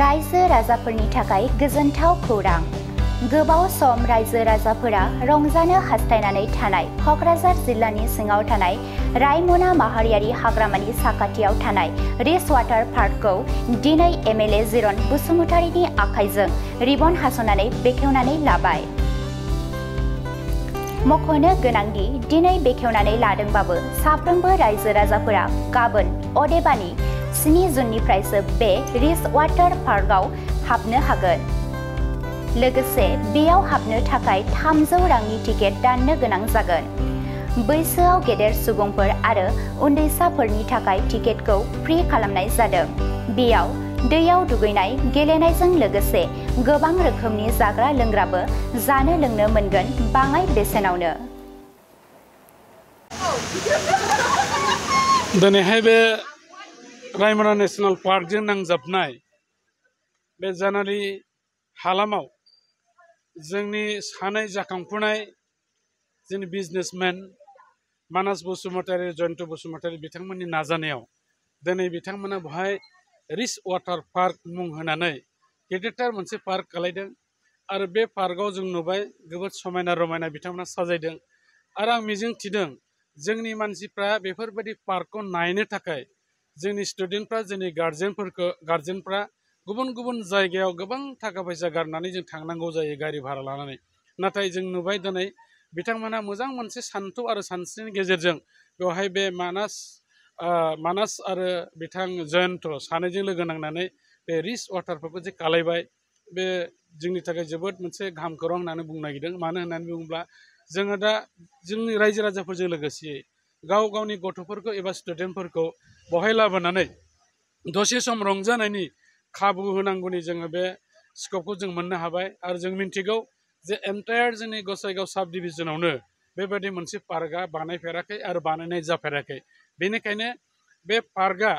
रायजो राजाफोरनि थाखाय गोजोनथाव खौरां। गोबाव सम रायजो राजाफोरा रंजानो हास्थायनानै थानाय क'क्राझार जिल्लानि सिङाव थानाय रायमना माहारियारि हाग्रामानि साखाथियाव थानाय रिच वाटार पार्कखौ दिनै एमएलए जिरन बसुमतारीनि आखाइजों रिबन हास'नानै बेखेवनानै लाबाय। मख'नो गोनांदि दिनै बेखेवनानै लादोंबाबो साफ्रोमबो रायजो राजाफोरा गाबोन अदेबानि 7 जुननिफ्रायसो बे रिच वाटार पार्कआव हाबनो हागोन। लोगोसे बेयाव हाबनो थाखाय 300 रांनि टिकेट दाननो गोनां जागोन। बैसोआव गेदेर सुबुंफोर आरो उन्दैसाफोरनि थाखाय टिकेटखौ फ्रि खालामनाय जादों। बेयाव दैयाव दुगैनाय, गेलेनायजों लोगोसे गोबां रोखोमनि जाग्रा लोंग्राबो जानो लोंनो मोनगोन बाङाय बेसेनावनो। दिनैहाय बे रायमना नेशनेल पार्कजों नांजाबनाय बे जानालि हालामाव जोंनि सानै जाखांफुनाय जोंनि बिजनेसमेन मानास बसुमतारी, जयन्त बसुमतारी बिथांमोननि नाजानायाव दिनै बिथांमोना बेवहाय रिच वाटार पार्क मुं होनानै गेदेरथार मोनसे पार्क खालायदों। आरो बे पार्कआव जों नुबाय जोबोद समायना रमायना बिथांमोना साजायदों। आरो आं मिजिं थिदों जोंनि मानसिफ्रा बेफोरबायदि पार्कखौ नायनो थाखाय जोंनि स्टुडेन्टफ्रा, जोंनि गार्जेनफ्रा गुबुन गुबुन जायगायाव गोबां थाखा फैसा गारनानै जों थांनांगौ जायो गारि भारा लानानै। नाथाय जों नुबाय दिनै बिथांमोना मोजां मोनसे सान्थौ आरो सानस्रिनि गेजेरजों बेवहाय बे मानास आरो बिथां जयन्त सानैजों लोगो नांनानै बे रिच वाटार पार्कखौ जे खालायबाय, बे जोंनि थाखाय जोबोद मोनसे गाहाम खौरां होननानै बुंनो नागिरदों। मानो होननानै बुङोब्ला जोङो दा जोंनि रायजो राजाफोरजों लोगोसे गाव गावनि गथ'फोरखौ एबा स्टुडेन्टफोरखौ बहाय लाबोनानै दसे सम रंजानायनि खाबु होनांगौनि जोङो बे स्कपखौ जों मोननो हाबाय। आरो जों मिन्थिगौ जे एन्टायार जोंनि गसाइगाव साब डिभिजनावनो बेबायदि मोनसे पार्कआ बानायफेराखै आरो बानायनाय जाफेराखै। बेनिखायनो बे पार्कआ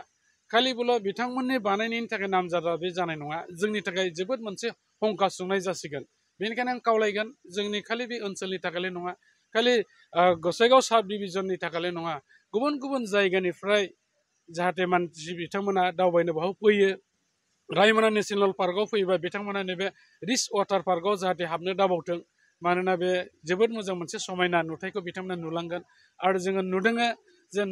खालिबोल' बिथांमोननि बानायनायनि थाखाय नामजादा बे जानाय नङा, जोंनि थाखाय जोबोद मोनसे हंखा सुंनाय जासिगोन। बेनिखायनो आं खावलायगोन जोंनि खालि बे ओनसोलनि थाखायल' नङा, खालि गसाइगाव साब डिभिजननि थाखायल' नङा, गुबुन गुबुन जायगानिफ्राय जाहाथे मानसि बिथांमोना दावबायनो बाहाव फैयो। रायमना नेशनेल पार्कआव फैयोबा बिथांमोना नैबे रिच वाटार पार्कआव जाहाथे हाबनो दाबावथों। मानोना बे जोबोद मोजां मोनसे समायना नुथायखौ बिथांमोना नुलांगोन। आरो जोङो नुदों जे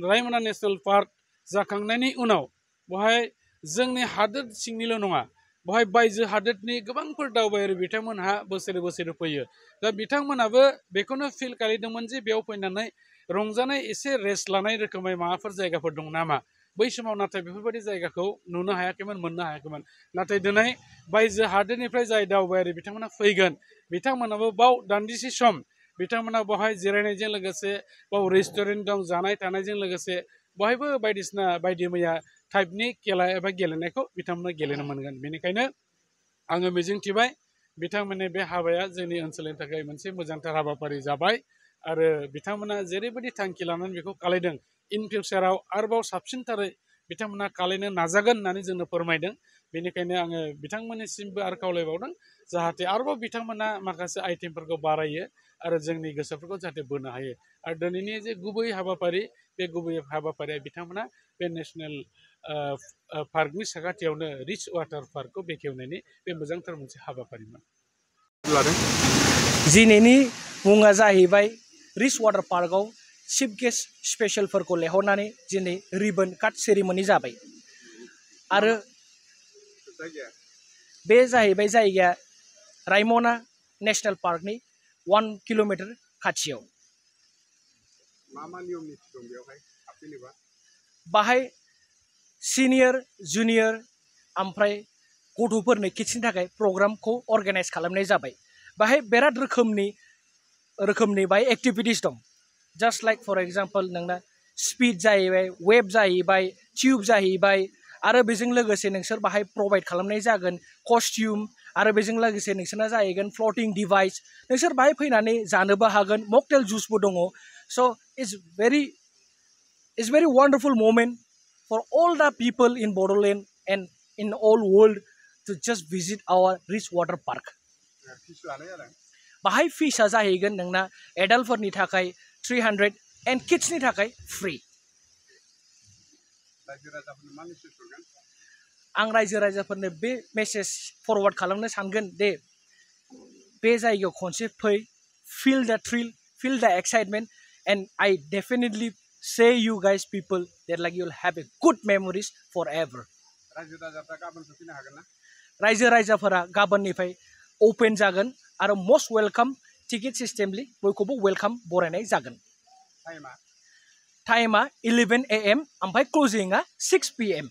रायमना नेशनेल पार्क जाखांनायनि उनाव बेवहाय जोंनि हादोर सिंनिल' नङा, बेवहाय बायजो हादोरनि गोबांफोर दावबायारि बिथांमोनहा बोसोरे बोसोरे फैयो। दा बिथांमोनाबो बेखौनो फिल खालामदोंमोन जे बेयाव फैनानै रंजानाय, एसे रेस्ट लानाय रोखोमै माबाफोर जायगाफोर दं नामा। बै समाव नाथाय बेफोरबायदि जायगाखौ नुनो हायाखैमोन, मोननो हायाखैमोन। नाथाय दिनै बायजो हादोरनिफ्राय जाय दावबायारि बिथांमोना फैगोन, बिथांमोनाबो बाव दान्दिसे सम बिथांमोना बेवहाय जिरायनायजों लोगोसे बाव रेस्टुरेन्ट दं, जानाय थानायजों लोगोसे बहायबो बायदिसिना बायदि मैया टाइपनि खेला एबा गेलेनायखौ बिथांमोना गेलेनो मोनगोन। बेनिखायनो आङो मिजिंथिबाय बिथांमोननि बे हाबाया जोंनि ओनसोलनि थाखाय मोनसे मोजांथार हाबाफारि जाबाय। आरो बिथांमोना जेरैबायदि थांखि लानानै बेखौ खालायदों, इन फिउचाराव आरोबाव साबसिनथारै बिथांमोना खालायनो नाजागोन होननानै जोंनो फोरमायदों। बेनिखायनो आङो बिथांमोननिसिमबो आरो खावलायबावदों जाहाथे आरोबाव बिथांमोना माखासे आइटेमफोरखौ बारायो आरो जोंनि गोसोफोरखौ जाहाथे बोनो हायो। आरो दिनैनि जे गुबै हाबाफारि, बे गुबै हाबाफारिया बिथांमोना बे नेशनेल पार्कनि साखाथियावनो रिच वाटार पार्कखौ बेखेवनायनि बे मोजांथार मोनसे हाबाफारिमोन लादों। दिनैनि मुङा जाहैबाय रिच वाटार पार्कआव चिफ गेस्ट स्पेशेलफोरखौ लेंहरनानै दिनै रिबन काट सेरेमनि जाबाय। आरो बे जाहैबाय जायगाया रायमना नेशनेल पार्कनि 1 किल'मिटार खाथियाव। मा मा नियम निथि दं बेवहाय हाबफैनोबा? बाहाय सिनियर, जुनियर ओमफ्राय गथ'फोरनो किड्सनि थाखाय प्रग्रामखौ अर्गानाइज खालामनाय जाबाय। बाहाय बिराद रोखोमनि बाहाय एक्टिभिटिस दं। जास्ट लाइक फर एग्जाम्पल नोंना स्पिड जाहैबाय, वेब जाहैबाय, टिउब जाहैबाय। आरो बेजों लोगोसे नोंसोर बाहाय प्रभाइड खालामनाय जागोन कस्टिउम। आरो बेजों लोगोसे नोंसोरना जाहैगोन फ्लटिं डिभाइस। नोंसोर बाहाय फैनानै जानोबो हागोन। मकटेल जुसबो दङ। So' it's very wonderful moment for all the people in Bodoland and in all world to just visit our rich water park. बाहाय फिसआ जाहैगोन नोंना एडाल्टफोरनि थाखाय 300 एन्ड किड्सनि थाखाय फ्रि। आं रायजो राजाफोरनो बे मेसेज फरवार्ड खालामनो सानगोन दे बे जायगायाव खनसे फै feel the thrill, feel the excitement, and I definitely say you guys people that like you'll have a good memories forever. रायजो राजाफोरा गाबोननिफ्राय ओपन जागोन आरो most welcome टिकेट सिस्टेमलि बयखौबो वेलकाम बरायनाय जागोन टाइमा 11 AM ओमफ्राय क्लोजिंआ 6 PM